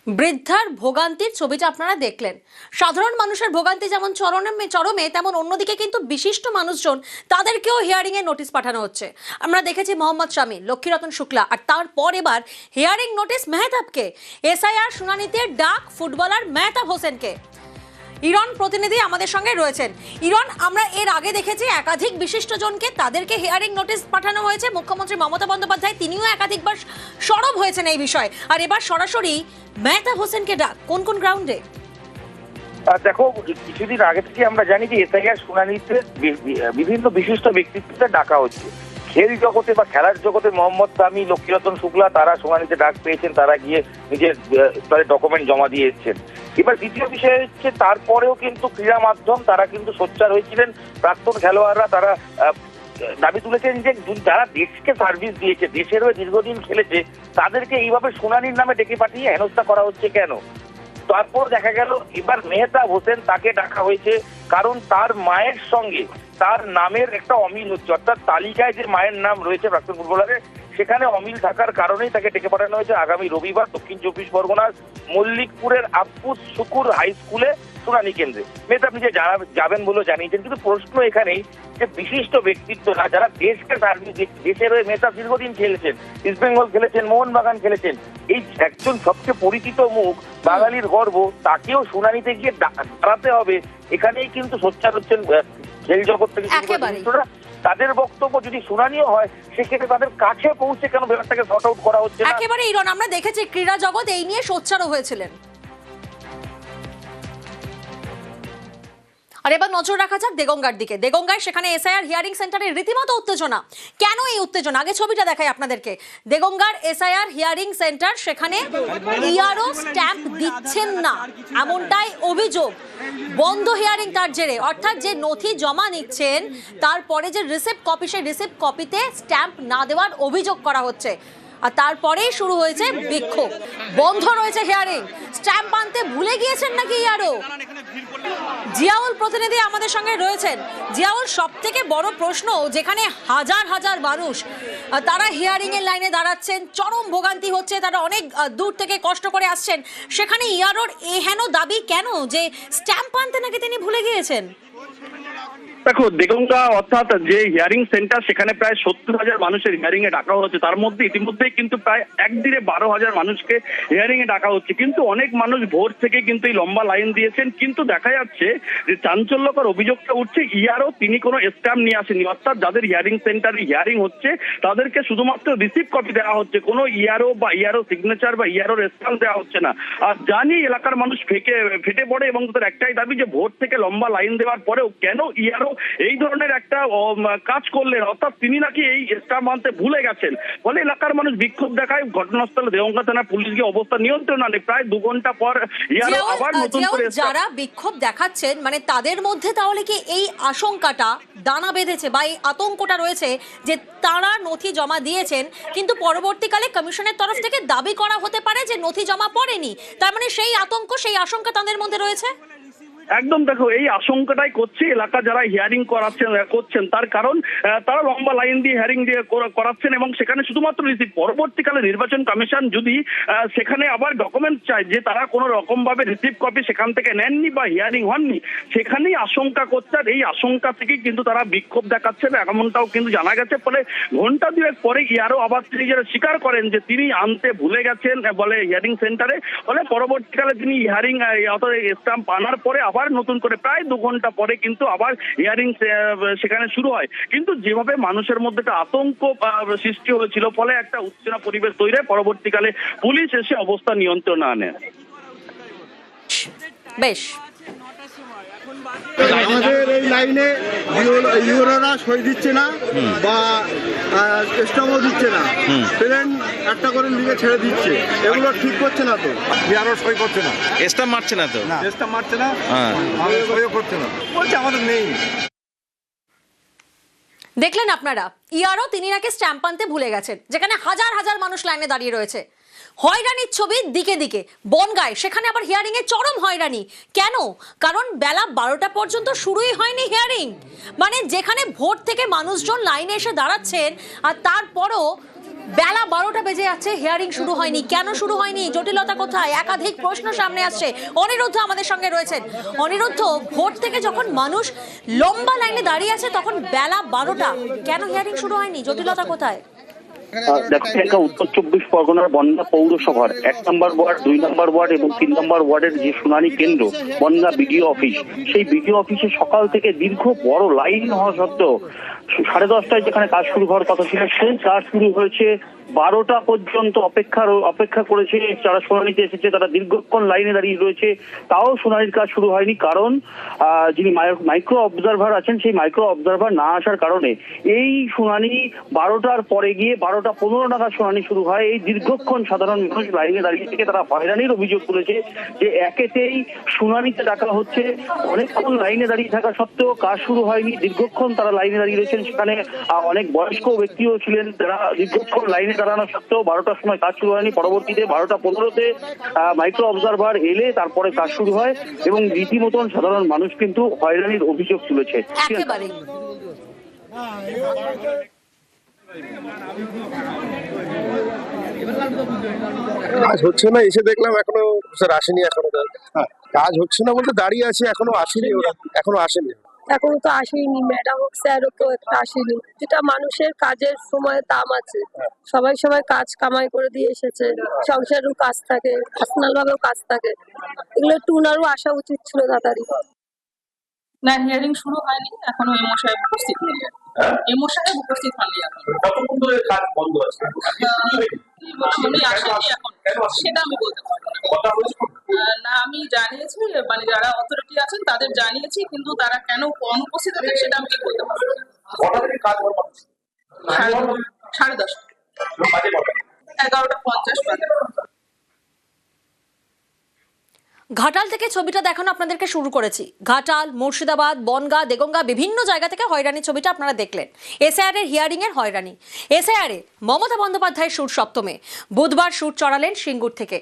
বৃদ্ধার ভোগান্তির ছবিটা আপনারা দেখলেন। সাধারণ মানুষের ভোগান্তি যেমন চরমে, তেমন অন্যদিকে কিন্তু বিশিষ্ট মানুষজন তাদেরকেও হিয়ারিং এর নোটিশ পাঠানো হচ্ছে। আমরা দেখেছি মোহাম্মদ শামী, লক্ষ্মীরতন শুক্লা, আর তারপর এবার হিয়ারিং নোটিশ মেহতাবকে। এসআইআর শুনানিতে ডাক ফুটবলার মেহতাব হোসেনকে। ইরন প্রতিনিধি আমাদের সঙ্গে রয়েছেন। ইরন, আমরা এর আগে দেখেছি একাধিক বিশিষ্টজনকে তাদেরকে হিয়ারিং নোটিশ পাঠানো হয়েছে। মুখ্যমন্ত্রী মমতা বন্দ্যোপাধ্যায় তিনিও একাধিকবার সরব হয়েছেন এই বিষয়ে, আর এবার সরাসরি মেহতাব হোসেনকে ডাক। কোন কোন গ্রাউন্ডে? দেখো, কিছুদিন আগে থেকে আমরা জানি যে এসআইআর শুনানিতে বিভিন্ন বিশিষ্ট ব্যক্তিত্বকে ডাকা হচ্ছে। খেল জগতে বা খেলার জগতে মোহাম্মদ শামী, লক্ষ্মীরতন শুক্লা তারা শুনানিতে ডাক পেয়েছেন, তারা গিয়ে নিজের ডকুমেন্ট জমা দিয়ে এসেছেন। এবার দ্বিতীয় বিষয় হচ্ছে, তারপরেও কিন্তু ক্রীড়া মাধ্যম তারা কিন্তু সোচ্চার হয়েছিলেন। প্রাক্তন খেলোয়াড়রা তারা দাবি তুলেছেন যে যারা দেশকে সার্ভিস দিয়েছে, দেশের হয়ে দীর্ঘদিন খেলেছে, তাদেরকে এইভাবে শুনানির নামে ডেকে পাঠিয়ে হেনস্থা করা হচ্ছে কেন। তারপর দেখা গেল এবার মেহতাব হোসেন, তাকে ডাকা হয়েছে কারণ তার মায়ের সঙ্গে তার নামের একটা অমিল হচ্ছে, অর্থাৎ তালিকায় যে মায়ের নাম রয়েছে প্রাক্তন ফুটবলারের, সেখানে অমিল থাকার কারণেই তাকে ডেকে পাঠানো হয়েছে আগামী রবিবার দক্ষিণ 24 পরগনার মল্লিকপুরের আব্বুস শুকুর হাই স্কুলে শুনানি কেন্দ্রে। মেহতাব নিজে যাবেন বলে জানিয়েছেন, কিন্তু প্রশ্ন এখানেই যে বিশিষ্ট ব্যক্তিত্বরা যারা দেশকে সার্ভিস, দেশের হয়ে মেহতাব দীর্ঘদিন খেলেছেন, ইস্টবেঙ্গল খেলেছেন, মোহনবাগান খেলেছেন, এই একজন সবচেয়ে পরিচিত মুখ, বাঙালির গর্ব, তাকেও শুনানিতে গিয়ে দাঁড়াতে হবে। এখানেই কিন্তু সোচ্চার হচ্ছেন খেল জগৎ থেকে। তাদের বক্তব্য, যদি শুনানিও হয় সেক্ষেত্রে তাদের কাছে পৌঁছে কেন ব্যাপারটাকে সর্ট আউট করা হচ্ছে না। একেবারে ইরন, আমরা দেখেছি ক্রীড়া জগৎ এই নিয়ে সোচ্চারও হয়েছিলেন। আর এবার নজর রাখা যাক দেগঙ্গার দিকে। দেগঙ্গায় সেখানে এসআইআর হিয়ারিং সেন্টারে রীতিমতো উত্তেজনা। কেন এই উত্তেজনা? আগে ছবিটা দেখাই আপনাদেরকে। দেগঙ্গার এসআইআর হিয়ারিং সেন্টার, সেখানে ইআরও স্ট্যাম্প দিচ্ছেন না, এমনটাই অভিযোগ। বন্ধ হিয়ারিং তার জেরে, অর্থাৎ যে নথি জমা নিচ্ছেন তারপরে যে রিসিপ্ট কপি, সেই রিসিপ্ট কপিতে স্ট্যাম্প না দেওয়ার অভিযোগ করা হচ্ছে। আর তারপরেই শুরু হয়েছে বিক্ষোভ। বন্ধ রয়েছে হিয়ারিং। স্ট্যাম্প আনতে ভুলে গিয়েছেন নাকি ইআরও? জিয়াউল প্রতিনিধি আমাদের সঙ্গে রয়েছেন। জিয়াউল, সব থেকে বড় প্রশ্ন, যেখানে হাজার হাজার মানুষ তারা হিয়ারিং এর লাইনে দাঁড়াচ্ছেন, চরম ভোগান্তি হচ্ছে, তারা অনেক দূর থেকে কষ্ট করে আসছেন, সেখানে ইআরওর এহেন দাবি কেন যে স্ট্যাম্প আনতে নাকি তিনি ভুলে গিয়েছেন? দেখো, দেগঙ্গা অর্থাৎ যে হিয়ারিং সেন্টার, সেখানে প্রায় 70,000 মানুষের হিয়ারিং এ ডাকা হচ্ছে। তার মধ্যে ইতিমধ্যেই কিন্তু প্রায় একদিনে 12,000 মানুষকে হিয়ারিং এ ডাকা হচ্ছে। কিন্তু অনেক মানুষ ভোর থেকে কিন্তু এই লম্বা লাইন দিয়েছেন। কিন্তু দেখা যাচ্ছে যে চাঞ্চল্যকর অভিযোগটা উঠছে, ইআরও তিনি কোনো স্ট্যাম্প নিয়ে আসেনি। অর্থাৎ যাদের হিয়ারিং সেন্টারে হিয়ারিং হচ্ছে তাদেরকে শুধুমাত্র রিসিপ্ট কপি দেওয়া হচ্ছে, কোনো ইআরও বা ইআরও সিগনেচার বা ইআরও স্ট্যাম্প দেওয়া হচ্ছে না। আর জানি এলাকার মানুষ ফেটে পড়ে, এবং তাদের একটাই দাবি যে ভোর থেকে লম্বা লাইন দেওয়ার পরেও কেন ইআরও এই ধরনের একটা কাজ করলেন, অর্থাৎ তিনি নাকি এই স্ট্যাম্প আনতে ভুলে গেছেন। ফলে এলাকার মানুষ বিক্ষোভ দেখায়। ঘটনাস্থলে দেগঙ্গা থানা পুলিশ গিয়ে অবস্থা নিয়ন্ত্রণ আনে। প্রায় 2 ঘন্টা পর আবার নতুন করে যারা বিক্ষোভ দেখাচ্ছেন, মানে তাদের মধ্যে তাহলে কি এই আশঙ্কাটা দানা বেঁধেছে বা এই আতঙ্কটা রয়েছে যে তারা নথি জমা দিয়েছেন, কিন্তু পরবর্তীকালে কমিশনের তরফ থেকে দাবি করা হতে পারে যে নথি জমা পড়েনি, তার মানে সেই আতঙ্ক, সেই আশঙ্কা তাদের মধ্যে রয়েছে? একদম, দেখো, এই আশঙ্কাটাই করছে এলাকা যারা হিয়ারিং করছেন, তার কারণ তারা লম্বা লাইন দিয়ে হিয়ারিং দিয়ে করাচ্ছেন, এবং সেখানে শুধুমাত্র রিসিপ্ট। পরবর্তীকালে নির্বাচন কমিশন যদি সেখানে আবার ডকুমেন্ট চায় যে তারা কোনো রকম ভাবে রিসিপ্ট কপি সেখান থেকে নেননি বা হিয়ারিং হননি, সেখানেই আশঙ্কা করছে। আর এই আশঙ্কা থেকেই কিন্তু তারা বিক্ষোভ দেখাচ্ছেন, এমনটাও কিন্তু জানা গেছে। ফলে ঘন্টা দুয়েক পরে ইআরও আবার তিনি যারা স্বীকার করেন যে তিনি আনতে ভুলে গেছেন বলে হিয়ারিং সেন্টারে। ফলে পরবর্তীকালে তিনি হিয়ারিং স্ট্যাম্প আনার পরে আবার নতুন করে প্রায় 2 ঘন্টা পরে কিন্তু আবার হিয়ারিং সেখানে শুরু হয়। কিন্তু যেভাবে মানুষের মধ্যে একটা আতঙ্ক সৃষ্টি হয়েছিল, ফলে একটা উত্তেজনা পরিবেশ তৈরি হয়। পরবর্তীকালে পুলিশ এসে অবস্থা নিয়ন্ত্রণে আনে। বেশ, আমাদের এই লাইনে ইউরোরা সই দিচ্ছে না বা স্ট্যাম্পও দিচ্ছে না, ট্রেন একটা করে লিখে ছেড়ে দিচ্ছে, এগুলো ঠিক করছে না। তো ইউরো সই করছে না, স্ট্যাম্প মারছে না, তো স্ট্যাম্প মারছে না, সইও করছে না, বলছে আমাদের নেই। দেখলেন আপনারা, ইআরও তিনি নাকি স্ট্যাম্প আনতে ভুলে গেছেন, যেখানে হাজার হাজার মানুষ লাইনে দাঁড়িয়ে রয়েছে। হয়রানির ছবি দিকে দিকে। বনগাঁয় সেখানে আবার হিয়ারিং এ চরম হয়রানি। কেন? কারণ বেলা 12টা পর্যন্ত শুরুই হয়নি হিয়ারিং। মানে যেখানে ভোর থেকে মানুষজন লাইনে এসে দাঁড়াচ্ছেন, আর তারপরও বেলা 12টা বেজে যাচ্ছে, হিয়ারিং শুরু হয়নি। কেন শুরু হয়নি, জটিলতা কোথায়, একাধিক প্রশ্ন সামনে আসছে। অনিরুদ্ধ আমাদের সঙ্গে রয়েছেন। অনিরুদ্ধ, ভোট থেকে যখন মানুষ লম্বা লাইনে দাঁড়িয়ে আছে তখন বেলা 12টা, কেন হিয়ারিং শুরু হয়নি, জটিলতা কোথায়? দেখো, এটা উত্তর 24 পরগনার বনগাঁ পৌরসভার 1 নম্বর ওয়ার্ড, 2 নম্বর ওয়ার্ড এবং 3 নম্বর ওয়ার্ডের যে শুনানি কেন্দ্র বনগাঁ বিডিও অফিস, সেই বিডিও অফিসে সকাল থেকে দীর্ঘ বড় লাইন হওয়া সত্ত্বেও 10:30টায় যেখানে কাজ শুরু হওয়ার কথা ছিল সেই কাজ শুরু হয়েছে 12টা পর্যন্ত। অপেক্ষা করেছে যারা শুনানিতে এসেছে, তারা দীর্ঘক্ষণ লাইনে দাঁড়িয়ে রয়েছে, তাও শুনানির কাজ শুরু হয়নি। কারণ যিনি মাইক্রো অবজারভার আছেন, সেই মাইক্রো অবজারভার না আসার কারণে এই শুনানি 12টার পরে গিয়ে 12:15 নাগাদ শুনানি শুরু হয়। এই দীর্ঘক্ষণ সাধারণ মানুষ লাইনে দাঁড়িয়ে থেকে তারা হয়রানির অভিযোগ তুলেছে যে একেতেই শুনানিতে ডাকা হচ্ছে, অনেকক্ষণ লাইনে দাঁড়িয়ে থাকা সত্ত্বেও কাজ শুরু হয়নি, দীর্ঘক্ষণ তারা লাইনে দাঁড়িয়ে রয়েছেন। সেখানে অনেক বয়স্ক ব্যক্তিও ছিলেন, যারা দীর্ঘক্ষণ লাইনে দাঁড়ানো সত্ত্বেও 12টার সময় কাজ শুরু হয়নি। পরবর্তীতে 12:15-তে মাইক্রো অবজারভার এলে তারপরে কাজ শুরু হয় এবং রীতিমতন সাধারণ মানুষ কিন্তু হয়রানির অভিযোগ তুলেছে। একেবারে কাজ হচ্ছে না, এসে দেখলাম এখনো স্যার আসেনি। এখনো কাজ হচ্ছে না বলতে দাঁড়িয়ে আছে, এখনো আসেনি, ওরা এখনো আসেনি। এখনো তো আসেনি, ম্যাডাম হোক স্যারও তো একটা আসেনি। যেটা মানুষের কাজের সময় দাম আছে, সবাই কাজ কামাই করে দিয়ে এসেছে, সংসারেরও কাজ থাকে, পার্সোনাল ভাবেও কাজ থাকে, এগুলো একটু উনারও আসা উচিত ছিল তাড়াতাড়ি। না, হিয়ারিং শুরু হয়নি, এখনো এমও সাহেব উপস্থিত নেই। এমও সাহেব উপস্থিত হয়নি এখন। কতক্ষণ ধরে কাজ বন্ধ আছে? উনি আসেনি এখন, সেটা আমি বলতে পারবো না। কথা হয়েছে না, আমি জানিয়েছি, মানে যারা অথরিটি আছেন তাদের জানিয়েছি, কিন্তু তারা কেন অনুপস্থিত আছেন সেটা আমি বলতে পারবো না। কটা থেকে কাজ হওয়ার কথা? 10:30 বাজে কটা? 11:50 বাজে। ঘাটাল থেকে ছবিটা দেখানো আপনাদেরকে শুরু করেছি। ঘাটাল, মুর্শিদাবাদ, বনগাঁ, দেগঙ্গা বিভিন্ন জায়গা থেকে হয়রানির ছবিটা আপনারা দেখলেন। এসআইআর এর হিয়ারিং এর হয়রানি। এসআইআর এ মমতা বন্দ্যোপাধ্যায়ের সুর সপ্তমে, বুধবার সুর চড়ালেন সিঙ্গুর থেকে,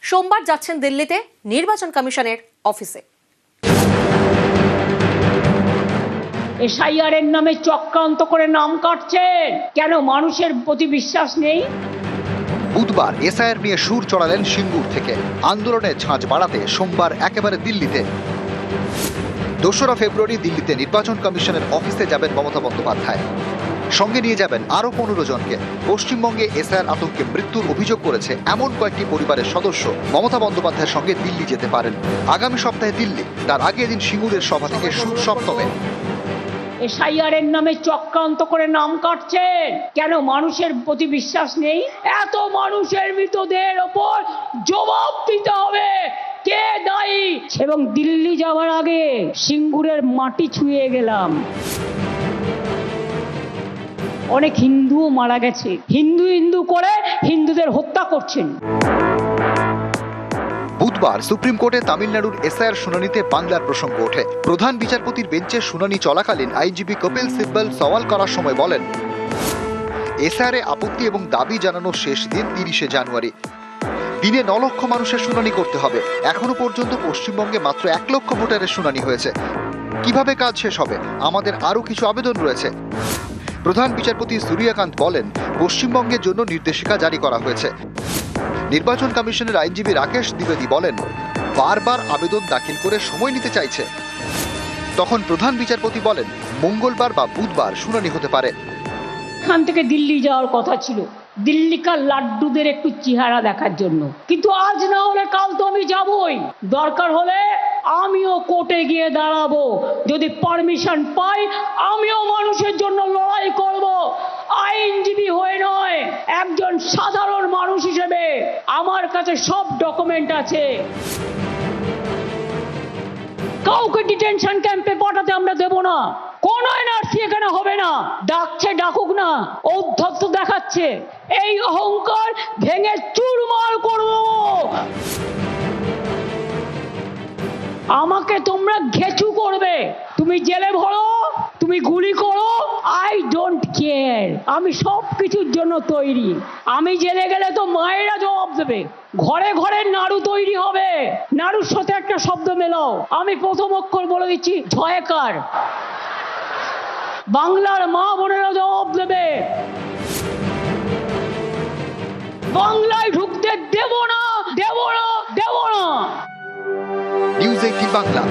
সোমবার যাচ্ছেন দিল্লিতে নির্বাচন কমিশনের অফিসে। এসআইআর এর নামে চক্রান্ত করে নাম কাটছেন, কেন মানুষের প্রতি বিশ্বাস নেই? বুধবার এসআইআর নিয়ে সুর চড়ালেন সিঙ্গুর থেকে, আন্দোলনের ঝাঁঝ বাড়াতে সোমবার একেবারে দিল্লিতে। 2রা ফেব্রুয়ারি দিল্লিতে নির্বাচন কমিশনের অফিসে যাবেন মমতা বন্দ্যোপাধ্যায়, সঙ্গে নিয়ে যাবেন আরো 15 জনকে। পশ্চিমবঙ্গে এসআইআর আতঙ্কে মৃত্যুর অভিযোগ করেছে এমন কয়েকটি পরিবারের সদস্য মমতা বন্দ্যোপাধ্যায়ের সঙ্গে দিল্লি যেতে পারেন। আগামী সপ্তাহে দিল্লি, তার আগে দিন সিঙ্গুরের সভা থেকে সুর সপ্তমে। এসআইআর এর নামে চক্রান্ত করে নাম কাটছেন, কেন মানুষের প্রতি বিশ্বাস নেই? এত মানুষের মৃতদেহের ওপর জবাব দিতে হবে, কে দায়ী? এবং দিল্লি যাওয়ার আগে সিঙ্গুরের মাটি ছুঁয়ে গেলাম। অনেক হিন্দুও মারা গেছে, হিন্দু করে হিন্দুদের হত্যা করছেন। বুধবার সুপ্রিম কোর্টে তামিলনাড়ুর এসআইআর শুনানিতে বাংলার প্রসঙ্গ ওঠে। প্রধান বিচারপতির বেঞ্চে শুনানি চলাকালীন আইনজীবী কপিল সিব্বল সওয়াল করার সময় বলেন, এসআইআর এ আপত্তি এবং দাবি জানানোর শেষ দিন 30শে জানুয়ারি। দিনে 9 লক্ষ মানুষের শুনানি করতে হবে। এখনো পর্যন্ত পশ্চিমবঙ্গে মাত্র 1 লক্ষ ভোটারের শুনানি হয়েছে। কিভাবে কাজ শেষ হবে? আমাদের আরো কিছু আবেদন রয়েছে। প্রধান বিচারপতি সূর্যকান্ত বলেন, পশ্চিমবঙ্গের জন্য নির্দেশিকা জারি করা হয়েছে। নির্বাচন কমিশনের আইনজীবী রাকেশ দ্বিবেদী বলেন, বারবার আবেদন দাখিল করে সময় নিতে চাইছে। তখন প্রধান বিচারপতি বলেন, মঙ্গলবার বা বুধবার শুনানি হতে পারে। এখান থেকে দিল্লি যাওয়ার কথা ছিল, দিল্লিকার লাড্ডুদের একটু চেহারা দেখার জন্য, কিন্তু আজ না হলে কাল তো আমি যাবই। দরকার হলে আমিও কোর্টে গিয়ে দাঁড়াবো, যদি পারমিশন পাই আমিও মানুষের জন্য লড়াই করব। আইনজীবী হয়ে নয়, একজন সাধারণ মানুষ হিসেবে আমার কাছে সব ডকুমেন্ট আছে। কাউকে ডিটেনশন ক্যাম্পে পাঠাতে আমরা দেব না, কোন এনআরসি এখানে হবে না। ডাকছে ডাকুক না, ঔদ্ধত্য দেখাচ্ছে, এই অহংকার ভেঙে চুরমার করব। আমাকে তোমরা ঘেচু করবে, তুমি জেলে ভরো, তুমি গুলি করো, আই ডোন্ট কেয়ার। আমি সব কিছুর জন্য তৈরি। আমি জেলে গেলে তো মায়েরা জবাব দেবে, ঘরে ঘরে নাড়ু তৈরি হবে। নাড়ুর সাথে একটা শব্দ মেলাও, আমি প্রথম অক্ষর বলে দিচ্ছি, জয়কার। বাংলার মা বোনেরা জবাব দেবে। বাংলায় ঢুকতে দেব না, দেব না, দেব না। নিউজ 18 বাংলা।